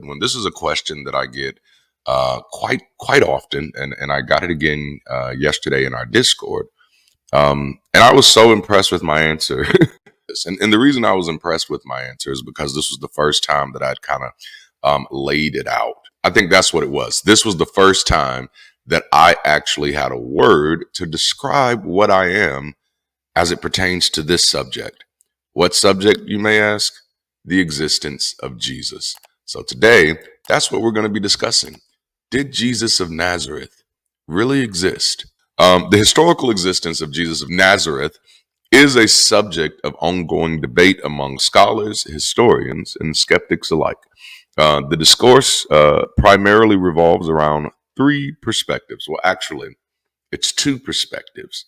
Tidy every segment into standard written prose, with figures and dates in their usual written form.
When this is a question that I get quite often, and I got it again yesterday in our Discord, and I was so impressed with my answer. And the reason I was impressed with my answer is because this was the first time that I'd kind of laid it out. I think that's what it was. This was the first time that I actually had a word to describe what I am as it pertains to this subject. What subject, you may ask? The existence of Jesus. So today, that's what we're going to be discussing. Did Jesus of Nazareth really exist? The historical existence of Jesus of Nazareth is a subject of ongoing debate among scholars, historians, and skeptics alike. The discourse primarily revolves around three perspectives. Well, actually, it's two perspectives.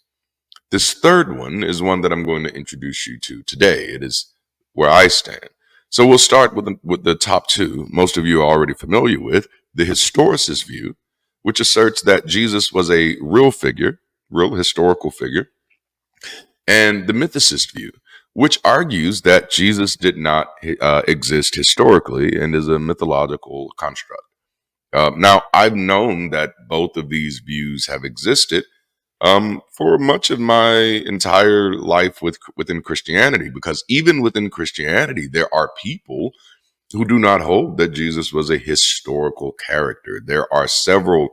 This third one is one that I'm going to introduce you to today. It is where I stand. So we'll start with the top two. Most of you are already familiar with the historicist view, which asserts that Jesus was a real figure, real historical figure, and the mythicist view, which argues that Jesus did not exist historically and is a mythological construct. Now, I've known that both of these views have existed for much of my entire life within Christianity, because even within Christianity, there are people who do not hold that Jesus was a historical character. There are several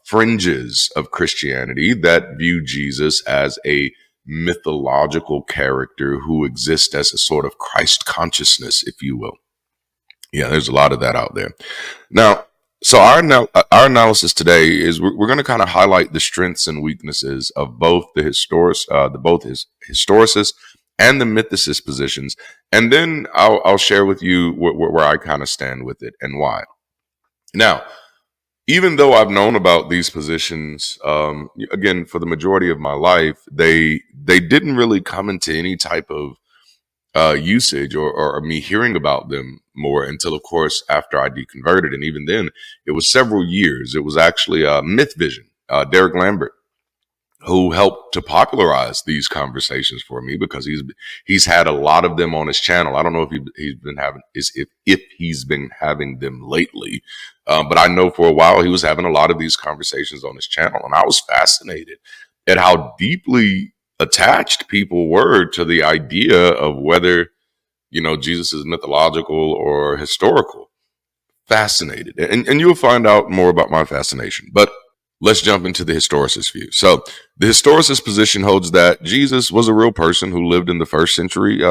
fringes of Christianity that view Jesus as a mythological character who exists as a sort of Christ consciousness, if you will. Yeah, there's a lot of that out there. Now, so our analysis today is we're going to kind of highlight the strengths and weaknesses of both the historicist and the mythicist positions, and then I'll share with you where I kind of stand with it and why. Now, even though I've known about these positions, again, for the majority of my life, they didn't really come into any type of usage or me hearing about them more until, of course, after I deconverted. And even then, it was several years. It was actually Myth Vision, Derek Lambert, who helped to popularize these conversations for me, because he's had a lot of them on his channel. I don't know if he's been having them lately, but I know for a while he was having a lot of these conversations on his channel, and I was fascinated at how deeply attached people were to the idea of whether, Jesus is mythological or historical. Fascinated. And you'll find out more about my fascination. But let's jump into the historicist view. So the historicist position holds that Jesus was a real person who lived in the first century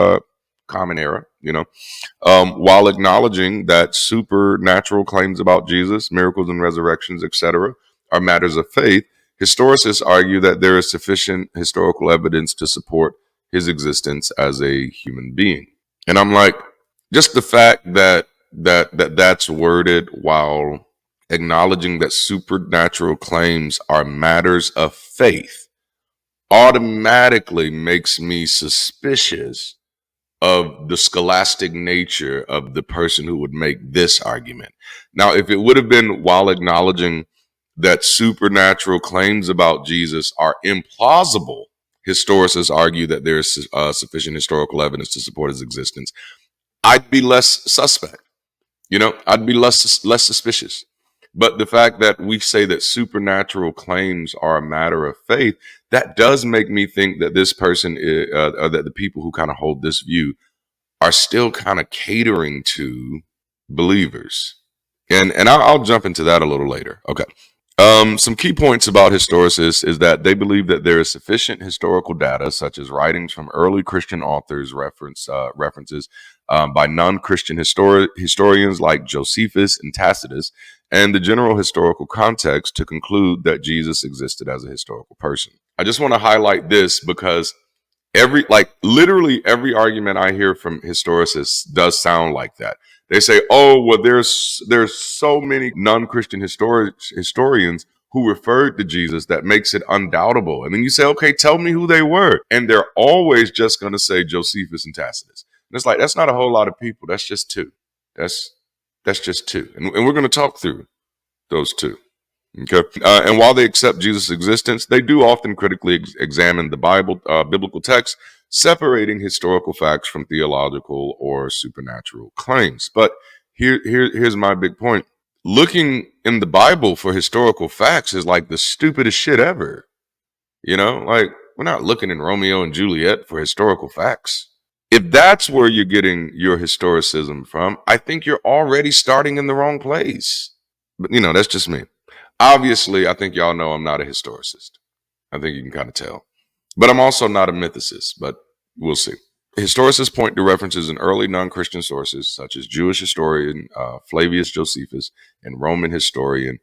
common era, while acknowledging that supernatural claims about Jesus, miracles and resurrections, etc., are matters of faith. Historicists argue that there is sufficient historical evidence to support his existence as a human being. And I'm like, just the fact that's worded while acknowledging that supernatural claims are matters of faith automatically makes me suspicious of the scholastic nature of the person who would make this argument. Now, if it would have been while acknowledging that supernatural claims about Jesus are implausible, historicists argue that there is sufficient historical evidence to support his existence, I'd be less suspect. I'd be less suspicious. But the fact that we say that supernatural claims are a matter of faith, that does make me think that this person, or that the people who kind of hold this view, are still kind of catering to believers. And I'll jump into that a little later. Okay. Some key points about historicists is that they believe that there is sufficient historical data, such as writings from early Christian authors, references by non-Christian historians like Josephus and Tacitus, and the general historical context to conclude that Jesus existed as a historical person. I just want to highlight this because literally every argument I hear from historicists does sound like that. They say, oh, well, there's so many non-Christian historians who referred to Jesus that makes it undoubtable. And then you say, okay, tell me who they were. And they're always just going to say Josephus and Tacitus. And it's like, that's not a whole lot of people. That's just two. That's just two. And we're going to talk through those two. Okay. And while they accept Jesus' existence, they do often critically examine the Bible, biblical text, separating historical facts from theological or supernatural claims. But Here's my big point. Looking in the Bible for historical facts is like the stupidest shit ever. You know, like we're not looking in Romeo and Juliet for historical facts. If that's where you're getting your historicism from, I think you're already starting in the wrong place. But, you know, that's just me. Obviously, I think y'all know I'm not a historicist. I think you can kind of tell. But I'm also not a mythicist, but we'll see. Historicists point to references in early non-Christian sources, such as Jewish historian Flavius Josephus and Roman historian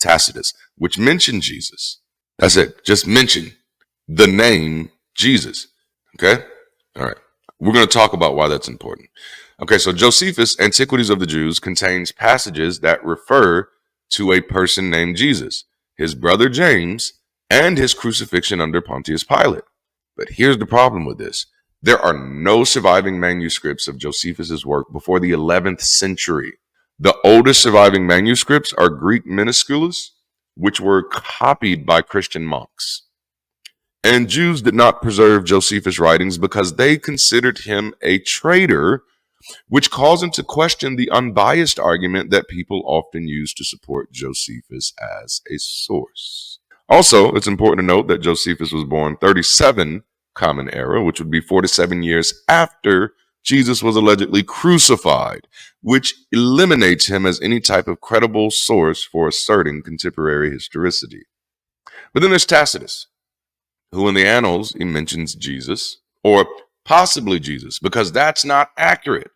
Tacitus, which mention Jesus. That's it. Just mention the name Jesus. Okay? All right. We're going to talk about why that's important. Okay, so Josephus, Antiquities of the Jews, contains passages that refer to a person named Jesus, his brother James, and his crucifixion under Pontius Pilate. But here's the problem with this. There are no surviving manuscripts of Josephus's work before the 11th century. The oldest surviving manuscripts are Greek minuscules, which were copied by Christian monks. And Jews did not preserve Josephus' writings because they considered him a traitor, which caused him to question the unbiased argument that people often use to support Josephus as a source. Also, it's important to note that Josephus was born 37 Common Era, which would be 47 years after Jesus was allegedly crucified, which eliminates him as any type of credible source for asserting contemporary historicity. But then there's Tacitus, who in the Annals he mentions Jesus, or possibly Jesus, because that's not accurate.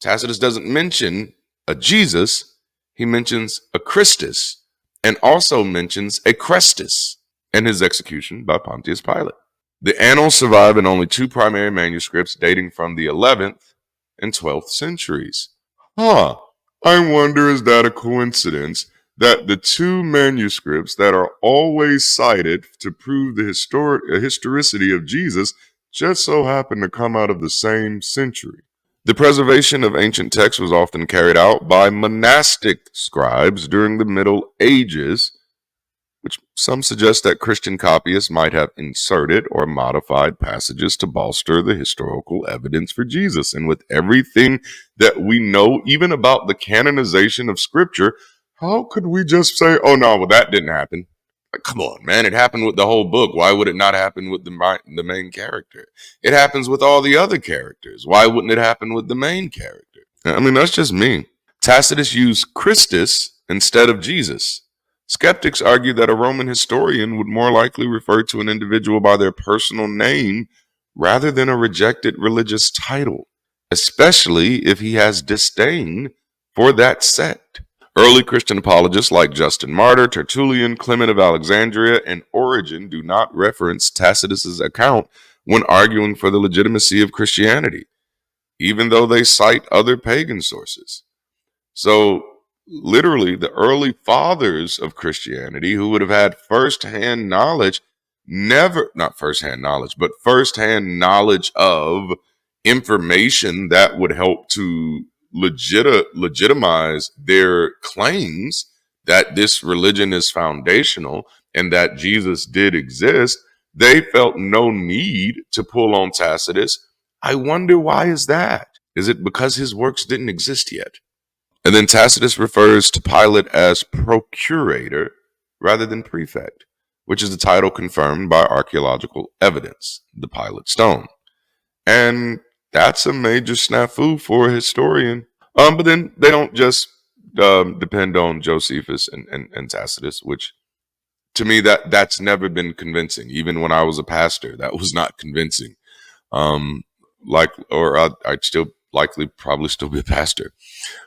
Tacitus doesn't mention a Jesus, he mentions a Christus, and also mentions a Chrestus and his execution by Pontius Pilate. The Annals survive in only two primary manuscripts dating from the 11th and 12th centuries. I wonder, is that a coincidence that the two manuscripts that are always cited to prove the historicity of Jesus just so happen to come out of the same century? The preservation of ancient texts was often carried out by monastic scribes during the Middle Ages, which some suggest that Christian copyists might have inserted or modified passages to bolster the historical evidence for Jesus. And with everything that we know, even about the canonization of Scripture, how could we just say, oh no, well that didn't happen? Like, come on, man, it happened with the whole book. Why would it not happen with the main character? It happens with all the other characters. Why wouldn't it happen with the main character? I mean, that's just me. Tacitus used Christus instead of Jesus. Skeptics argue that a Roman historian would more likely refer to an individual by their personal name rather than a rejected religious title, especially if he has disdain for that sect. Early Christian apologists like Justin Martyr, Tertullian, Clement of Alexandria, and Origen do not reference Tacitus's account when arguing for the legitimacy of Christianity, even though they cite other pagan sources. So, literally, the early fathers of Christianity who would have had firsthand knowledge, not firsthand knowledge, but firsthand knowledge of information that would help to legitimize their claims that this religion is foundational and that Jesus did exist, they felt no need to pull on Tacitus. I wonder, why is that? Is it because his works didn't exist yet? And then Tacitus refers to Pilate as procurator rather than prefect, which is the title confirmed by archaeological evidence, the Pilate stone. And that's a major snafu for a historian. But then they don't just depend on Josephus and Tacitus, which to me that's never been convincing. Even when I was a pastor, that was not convincing. I'd still probably still be a pastor.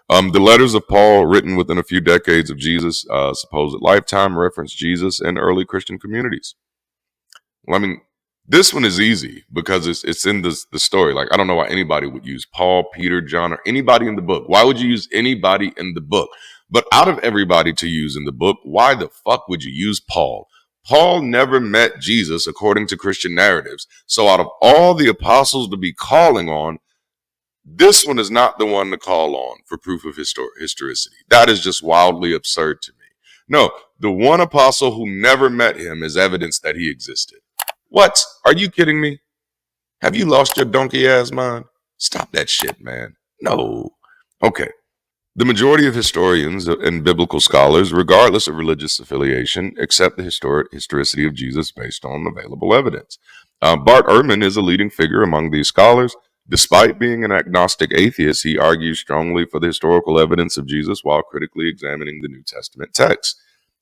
The letters of Paul, written within a few decades of Jesus' supposed lifetime, reference Jesus and early Christian communities. Well, I mean, this one is easy because it's in the story. Like, I don't know why anybody would use Paul, Peter, John, or anybody in the book. Why would you use anybody in the book? But out of everybody to use in the book, why the fuck would you use Paul? Paul never met Jesus according to Christian narratives. So out of all the apostles to be calling on, this one is not the one to call on for proof of historicity. That is just wildly absurd to me. No, the one apostle who never met him is evidence that he existed. What? Are you kidding me? Have you lost your donkey ass mind? Stop that shit, man. No. Okay. The majority of historians and biblical scholars, regardless of religious affiliation, accept the historicity of Jesus based on available evidence. Bart Ehrman is a leading figure among these scholars. Despite being an agnostic atheist, he argues strongly for the historical evidence of Jesus while critically examining the New Testament text.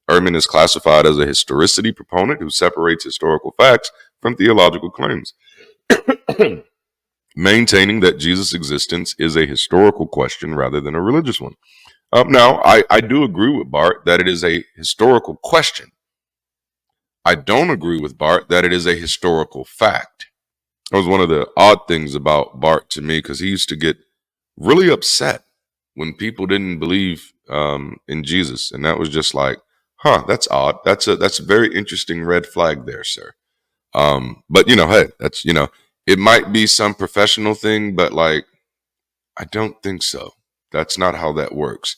Ehrman is classified as a historicity proponent who separates historical facts from theological claims, maintaining that Jesus' existence is a historical question rather than a religious one. Now, I do agree with Bart that it is a historical question. I don't agree with Bart that it is a historical fact. That was one of the odd things about Bart to me, because he used to get really upset when people didn't believe in Jesus, and that was just like, huh, that's odd. That's a very interesting red flag there, sir. But hey, that's it might be some professional thing, but like, I don't think so. That's not how that works.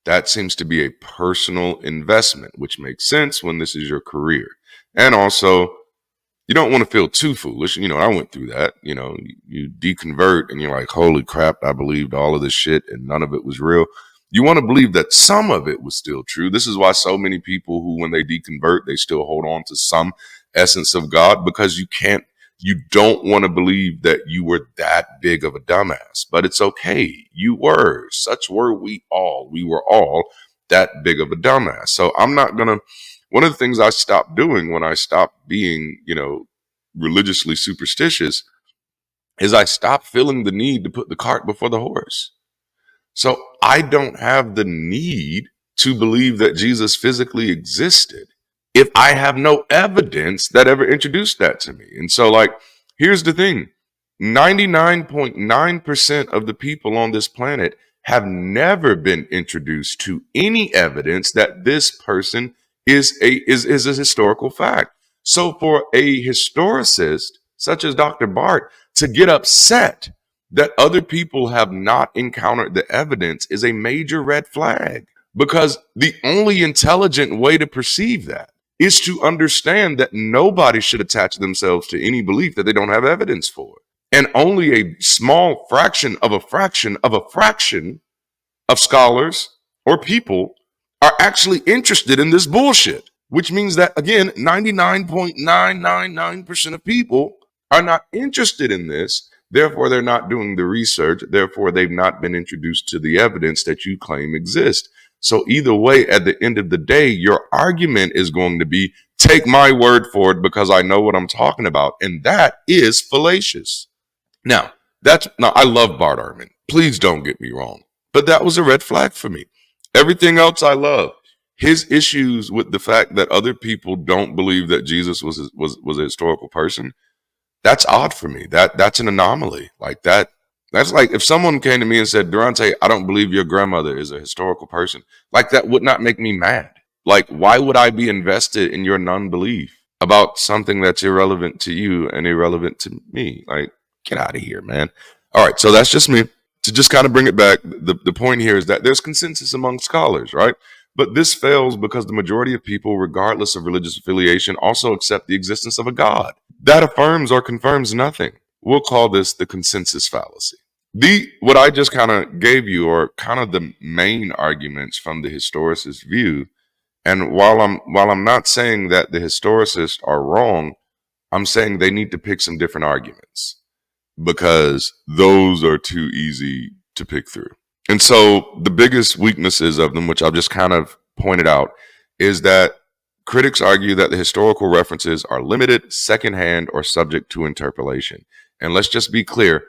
That seems to be a personal investment, which makes sense when this is your career. And also, you don't want to feel too foolish. I went through that. You deconvert and you're like, holy crap, I believed all of this shit and none of it was real. You want to believe that some of it was still true. This is why so many people who, when they deconvert, they still hold on to some essence of God, because you don't want to believe that you were that big of a dumbass. But it's okay. You were. Such were we all. We were all that big of a dumbass. So I'm not going to. One of the things I stopped doing when I stopped being, religiously superstitious, is I stopped feeling the need to put the cart before the horse. So I don't have the need to believe that Jesus physically existed if I have no evidence that ever introduced that to me. And so, like, here's the thing. 99.9% of the people on this planet have never been introduced to any evidence that this person is a historical fact. So for a historicist such as Dr. Bart to get upset that other people have not encountered the evidence is a major red flag, because the only intelligent way to perceive that is to understand that nobody should attach themselves to any belief that they don't have evidence for. And only a small fraction of a fraction of a fraction of scholars or people are actually interested in this bullshit, which means that, again, 99.999% of people are not interested in this. Therefore, they're not doing the research. Therefore, they've not been introduced to the evidence that you claim exists. So either way, at the end of the day, your argument is going to be, take my word for it because I know what I'm talking about. And that is fallacious. Now, I love Bart Ehrman. Please don't get me wrong. But that was a red flag for me. Everything else I love. His issues with the fact that other people don't believe that Jesus was a historical person, that's odd for me. That's an anomaly. Like that. That's like if someone came to me and said, Darante, I don't believe your grandmother is a historical person. Like, that would not make me mad. Like, why would I be invested in your non-belief about something that's irrelevant to you and irrelevant to me? Like, get out of here, man. All right. So that's just me. To just kind of bring it back, the point here is that there's consensus among scholars, right? But this fails because the majority of people, regardless of religious affiliation, also accept the existence of a God. That affirms or confirms nothing. We'll call this the consensus fallacy. What I just kind of gave you are kind of the main arguments from the historicist view. And while I'm not saying that the historicists are wrong, I'm saying they need to pick some different arguments, because those are too easy to pick through. And so the biggest weaknesses of them, which I've just kind of pointed out, is that critics argue that the historical references are limited, secondhand, or subject to interpolation. And let's just be clear,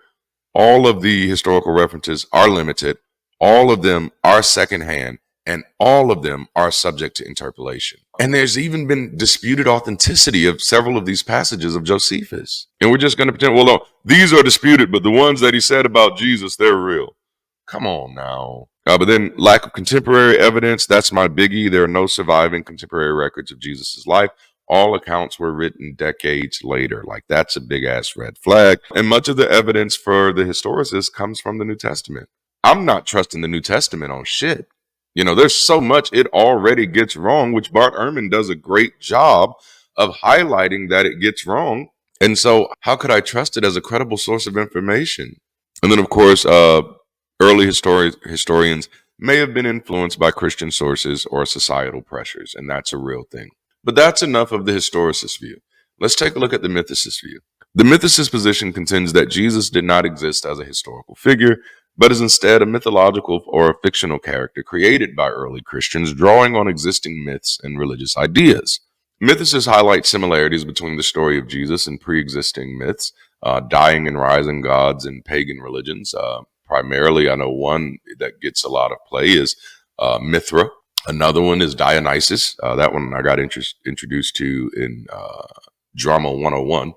all of the historical references are limited, all of them are secondhand, and all of them are subject to interpolation. And there's even been disputed authenticity of several of these passages of Josephus. And we're just going to pretend, well, no, these are disputed, but the ones that he said about Jesus, they're real. Come on now. But then lack of contemporary evidence, that's my biggie. There are no surviving contemporary records of Jesus's life. All accounts were written decades later. Like, that's a big ass red flag. And much of the evidence for the historicists comes from the New Testament. I'm not trusting the New Testament on shit. There's so much it already gets wrong, which Bart Ehrman does a great job of highlighting that it gets wrong. And so how could I trust it as a credible source of information? And then, of course, Early historians may have been influenced by Christian sources or societal pressures, and that's a real thing. But that's enough of the historicist view. Let's take a look at the mythicist view. The mythicist position contends that Jesus did not exist as a historical figure, but is instead a mythological or a fictional character created by early Christians, drawing on existing myths and religious ideas. Mythicists highlight similarities between the story of Jesus and pre-existing myths, dying and rising gods in pagan religions. Primarily, I know one that gets a lot of play is Mithra. Another one is Dionysus. That one I got introduced to in Drama 101,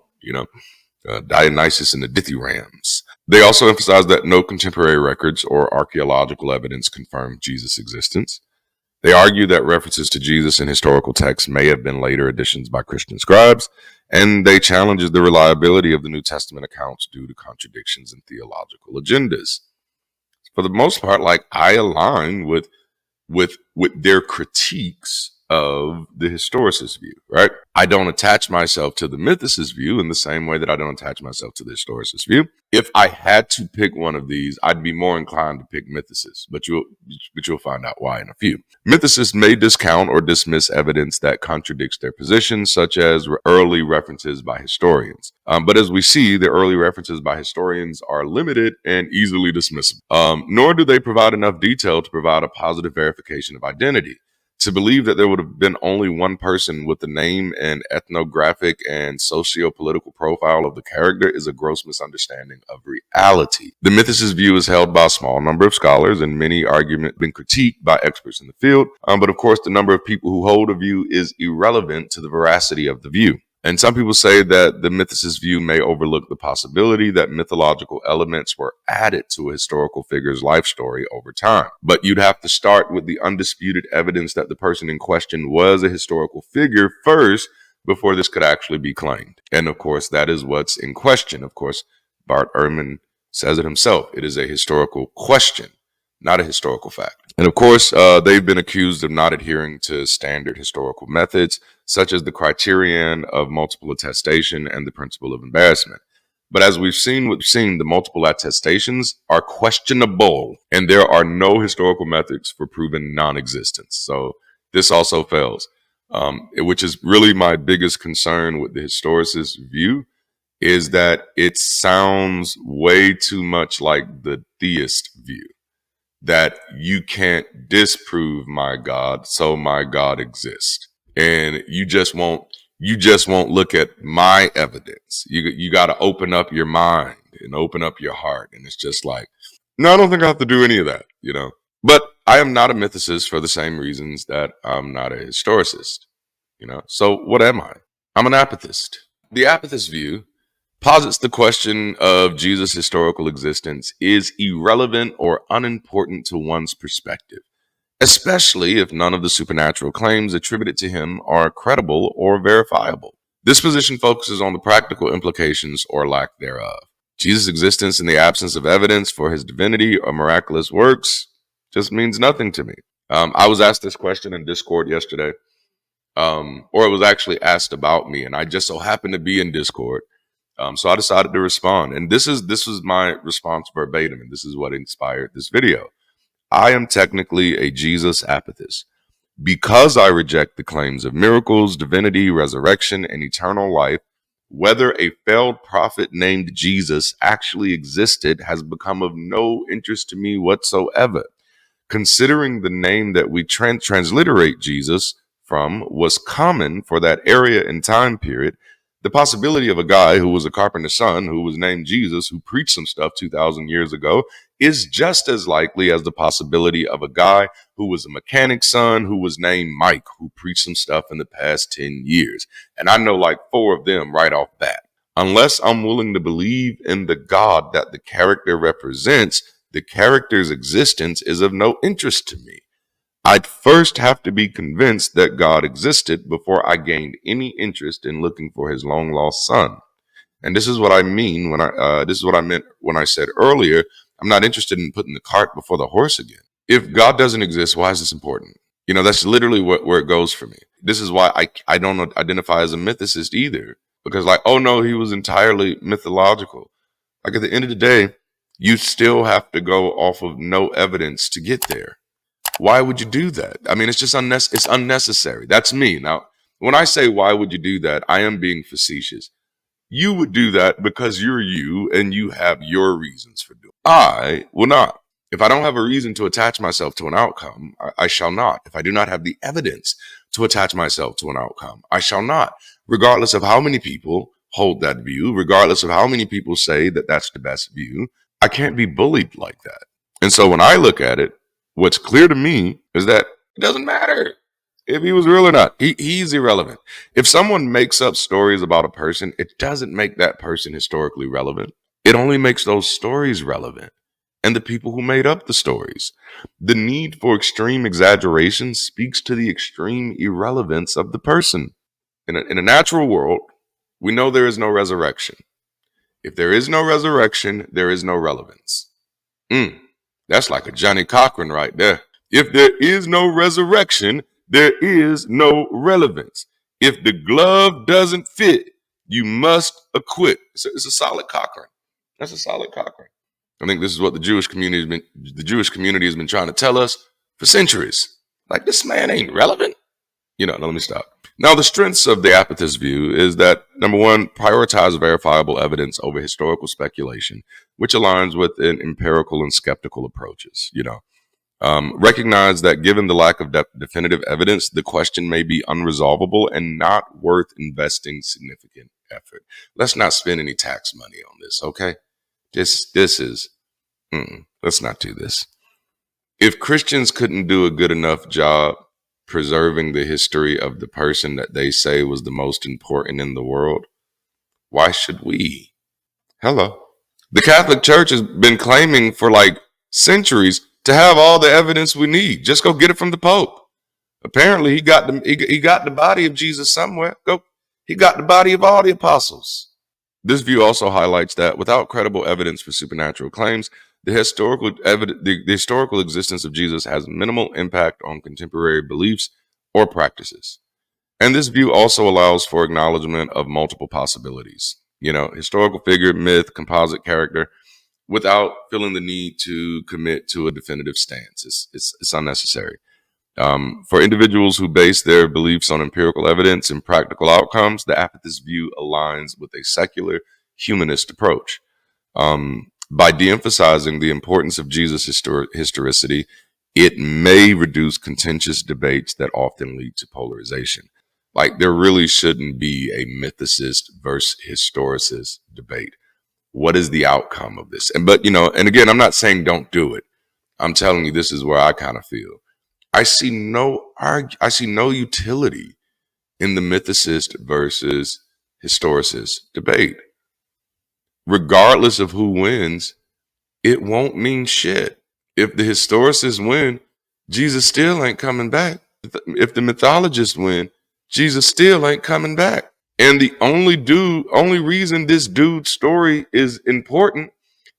Dionysus and the Dithyrambs. They also emphasize that no contemporary records or archaeological evidence confirm Jesus' existence. They argue that references to Jesus in historical texts may have been later additions by Christian scribes, and they challenge the reliability of the New Testament accounts due to contradictions in theological agendas. For the most part, I align with their critiques of the historicist view, right? I don't attach myself to the mythicist view in the same way that I don't attach myself to the historicist view. If I had to pick one of these, I'd be more inclined to pick mythicist, but you'll find out why in a few. Mythicists may discount or dismiss evidence that contradicts their position, such as early references by historians. But as we see, the early references by historians are limited and easily dismissible. Nor do they provide enough detail to provide a positive verification of identity. To believe that there would have been only one person with the name and ethnographic and socio-political profile of the character is a gross misunderstanding of reality. The mythicist view is held by a small number of scholars, and many arguments have been critiqued by experts in the field. But of course, the number of people who hold a view is irrelevant to the veracity of the view. And some people say that the mythicist view may overlook the possibility that mythological elements were added to a historical figure's life story over time. But you'd have to start with the undisputed evidence that the person in question was a historical figure first before this could actually be claimed. And of course, that is what's in question. Of course, Bart Ehrman says it himself. It is a historical question, not a historical fact. And of course, they've been accused of not adhering to standard historical methods, such as the criterion of multiple attestation and the principle of embarrassment. But as we've seen, the multiple attestations are questionable, and there are no historical methods for proving non-existence. So this also fails, which is really my biggest concern with the historicist view, is that it sounds way too much like the theist view, that you can't disprove my God, so my God exists. And you just won't look at my evidence. You got to open up your mind and open up your heart. And it's just like, no, I don't think I have to do any of that, But I am not a mythicist for the same reasons that I'm not a historicist, So what am I? I'm an apathist. The apathist view posits the question of Jesus' historical existence is irrelevant or unimportant to one's perspective, especially if none of the supernatural claims attributed to him are credible or verifiable. This position focuses on the practical implications or lack thereof. Jesus' existence in the absence of evidence for his divinity or miraculous works just means nothing to me. I was asked this question in Discord yesterday, or it was actually asked about me, and I just so happened to be in Discord. So I decided to respond, and this was my response verbatim, and this is what inspired this video. I am technically a Jesus Apathist because I reject the claims of miracles, divinity, resurrection, and eternal life. Whether a failed prophet named Jesus actually existed has become of no interest to me whatsoever. Considering the name that we transliterate Jesus from was common for that area and time period, the possibility of a guy who was a carpenter's son, who was named Jesus, who preached some stuff 2,000 years ago, is just as likely as the possibility of a guy who was a mechanic's son, who was named Mike, who preached some stuff in the past 10 years. And I know like 4 of them right off bat. Unless I'm willing to believe in the God that the character represents, the character's existence is of no interest to me. I'd first have to be convinced that God existed before I gained any interest in looking for his long lost son. And this is what I mean this is what I meant when I said earlier, I'm not interested in putting the cart before the horse again. If God doesn't exist, why is this important? That's literally where it goes for me. This is why I don't identify as a mythicist either, because oh no, he was entirely mythological. At the end of the day, You still have to go off of no evidence to get there. Why would you do that? I mean, it's just it's unnecessary. That's me. Now, when I say why would you do that, I am being facetious. You would do that because you're you and you have your reasons for doing it. I will not. If I don't have a reason to attach myself to an outcome, I shall not. If I do not have the evidence to attach myself to an outcome, I shall not. Regardless of how many people hold that view, regardless of how many people say that that's the best view, I can't be bullied like that. And so when I look at it, what's clear to me is that it doesn't matter if he was real or not. He's irrelevant. If someone makes up stories about a person, it doesn't make that person historically relevant. It only makes those stories relevant and the people who made up the stories. The need for extreme exaggeration speaks to the extreme irrelevance of the person. In a natural world, we know there is no resurrection. If there is no resurrection, there is no relevance. That's like a Johnny Cochran right there. If there is no resurrection, there is no relevance. If the glove doesn't fit, you must acquit. It's a solid Cochran. That's a solid Cochran. I think this is what the Jewish community has been trying to tell us for centuries. Like, this man ain't relevant. Let me stop. Now, the strengths of the Apathist view is that, number one, prioritize verifiable evidence over historical speculation, which aligns with empirical and skeptical approaches. Recognize that given the lack of definitive evidence, the question may be unresolvable and not worth investing significant effort. Let's not spend any tax money on this, okay? Let's not do this. If Christians couldn't do a good enough job preserving the history of the person that they say was the most important in the world, why should we? Hello. The Catholic Church has been claiming for like centuries to have all the evidence we need. Just go get it from the Pope. Apparently, he got the body of Jesus somewhere. He got the body of all the apostles. This view also highlights that without credible evidence for supernatural claims, the historical existence of Jesus has minimal impact on contemporary beliefs or practices. And this view also allows for acknowledgement of multiple possibilities. Historical figure, myth, composite character, without feeling the need to commit to a definitive stance. It's unnecessary. For individuals who base their beliefs on empirical evidence and practical outcomes, the Apathist view aligns with a secular humanist approach. By de-emphasizing the importance of Jesus' historicity, it may reduce contentious debates that often lead to polarization. Like, there really shouldn't be a mythicist versus historicist debate. What is the outcome of this? And again, I'm not saying don't do it. I'm telling you, this is where I kind of feel. I see no utility in the mythicist versus historicist debate. Regardless of who wins, it won't mean shit. If the historicists win, Jesus still ain't coming back. If the mythologists win, Jesus still ain't coming back. And the only reason this dude's story is important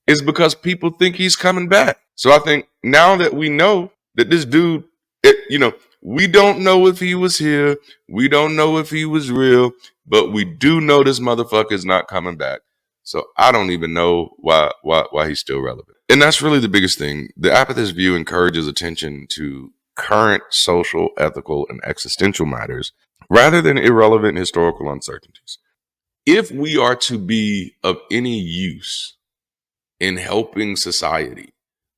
is because people think he's coming back. So I think now that we know that this dude, we don't know if he was here. We don't know if he was real, but we do know this motherfucker is not coming back. So I don't even know why he's still relevant. And that's really the biggest thing. The Apathist view encourages attention to current social, ethical, and existential matters rather than irrelevant historical uncertainties. If we are to be of any use in helping society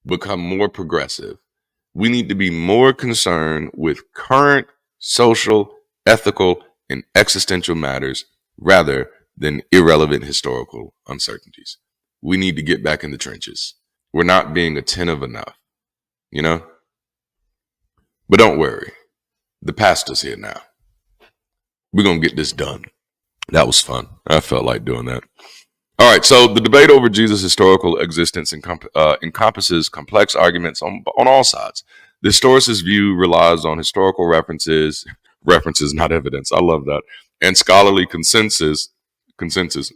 become more progressive, we need to be more concerned with current social, ethical, and existential matters rather than irrelevant historical uncertainties. We need to get back in the trenches. We're not being attentive enough, But don't worry. The pastor's here now. We're going to get this done. That was fun. I felt like doing that. All right, so the debate over Jesus' historical existence encompasses complex arguments on all sides. The historicist view relies on historical references, not evidence. I love that. And scholarly consensus,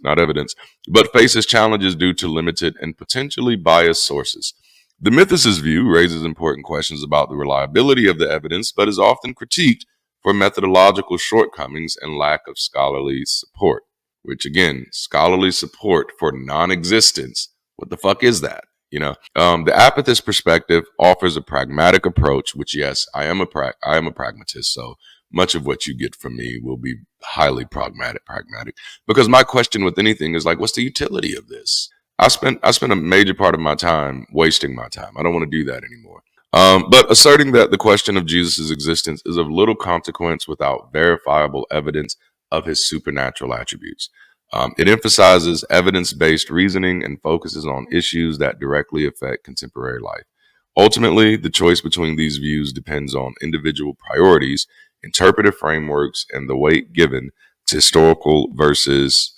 not evidence, but faces challenges due to limited and potentially biased sources. The mythicist view raises important questions about the reliability of the evidence, but is often critiqued for methodological shortcomings and lack of scholarly support. Which, again, scholarly support for non-existence. What the fuck is that? The apathist perspective offers a pragmatic approach, which, yes, I am a pragmatist. So much of what you get from me will be highly pragmatic, because my question with anything is like, what's the utility of this? I spent a major part of my time wasting my time. I don't want to do that anymore. But asserting that the question of Jesus' existence is of little consequence without verifiable evidence of his supernatural attributes. It emphasizes evidence-based reasoning and focuses on issues that directly affect contemporary life. Ultimately, the choice between these views depends on individual priorities, interpretive frameworks, and the weight given to historical versus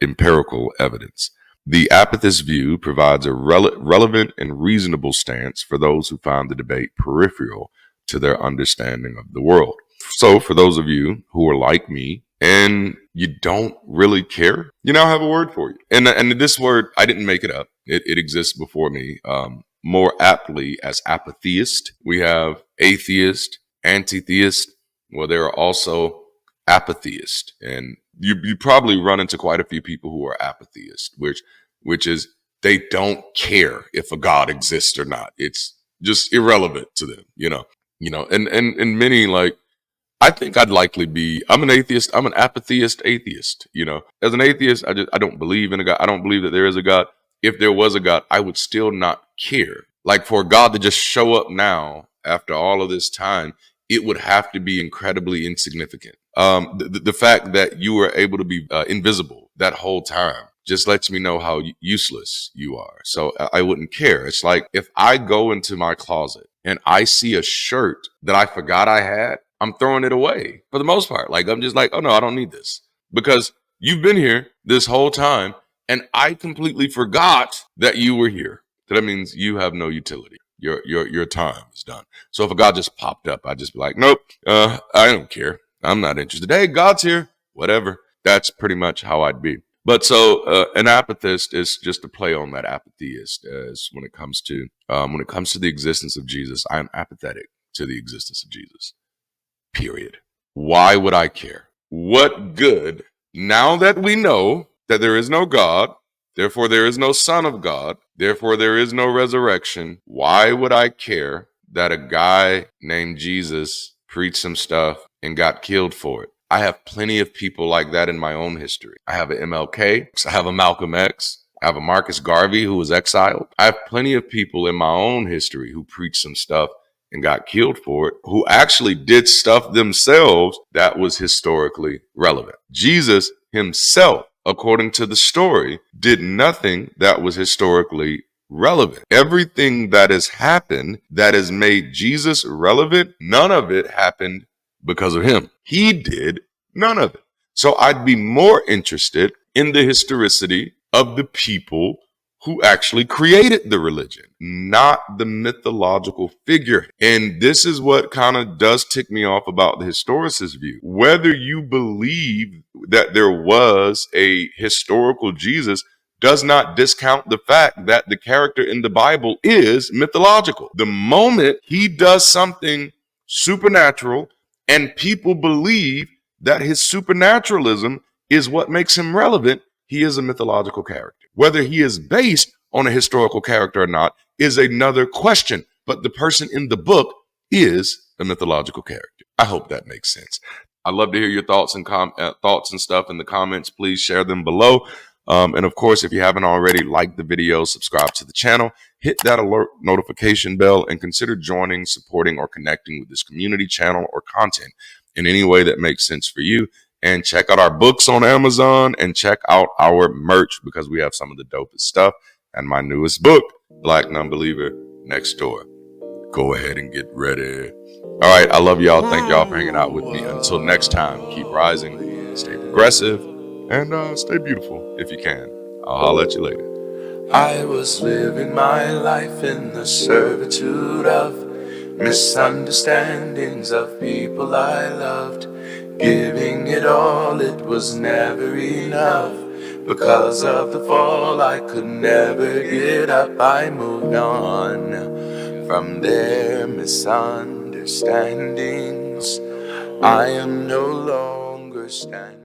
empirical evidence. The apathist view provides a relevant and reasonable stance for those who find the debate peripheral to their understanding of the world. So for those of you who are like me and you don't really care, you now have a word for you. And this word, I didn't make it up. It exists before me, more aptly as apatheist. We have atheist, antitheist. Well, there are also apatheist. And you probably run into quite a few people who are apatheist, which is they don't care if a God exists or not. It's just irrelevant to them, and many, like, I think I'd likely be, I'm an atheist. I'm an apatheist atheist. As an atheist, I don't believe in a God. I don't believe that there is a God. If there was a God, I would still not care. Like, for God to just show up now after all of this time, it would have to be incredibly insignificant. The fact that you were able to be invisible that whole time just lets me know how useless you are. So I wouldn't care. It's like if I go into my closet and I see a shirt that I forgot I had, I'm throwing it away for the most part. Like, I'm just like, oh no, I don't need this, because you've been here this whole time and I completely forgot that you were here. So that means you have no utility. Your time is done. So if a God just popped up, I'd just be like, nope, I don't care. I'm not interested. Hey, God's here. Whatever. That's pretty much how I'd be. But so an apathist is just a play on that apatheist. As when it comes to the existence of Jesus, I am apathetic to the existence of Jesus. Period. Why would I care? What good, now that we know that there is no God, therefore there is no Son of God, therefore there is no resurrection, why would I care that a guy named Jesus preached some stuff and got killed for it? I have plenty of people like that in my own history. I have an MLK, I have a Malcolm X, I have a Marcus Garvey who was exiled. I have plenty of people in my own history who preached some stuff and got killed for it, who actually did stuff themselves that was historically relevant. Jesus himself, according to the story, did nothing that was historically relevant. Everything that has happened that has made Jesus relevant, none of it happened because of him. He did none of it. So I'd be more interested in the historicity of the people who actually created the religion, not the mythological figure. And this is what kind of does tick me off about the historicist view. Whether you believe that there was a historical Jesus does not discount the fact that the character in the Bible is mythological. The moment he does something supernatural and people believe that his supernaturalism is what makes him relevant, he is a mythological character. Whether he is based on a historical character or not is another question, but the person in the book is a mythological character. I hope that makes sense. I'd love to hear your thoughts and thoughts and stuff in the comments. Please share them below. And of course, if you haven't already, like the video, subscribe to the channel, hit that alert notification bell, and consider joining, supporting, or connecting with this community, channel, or content in any way that makes sense for you. And check out our books on Amazon and check out our merch, because we have some of the dopest stuff. And my newest book, Black Nonbeliever Next Door. Go ahead and get ready. All right. I love y'all. Thank y'all for hanging out with me. Until next time, keep rising, stay progressive, and stay beautiful if you can. I'll holler at you later. I was living my life in the servitude of misunderstandings of people I loved. Giving it all, it was never enough. Because of the fall, I could never get up. I moved on from their misunderstandings. I am no longer standing.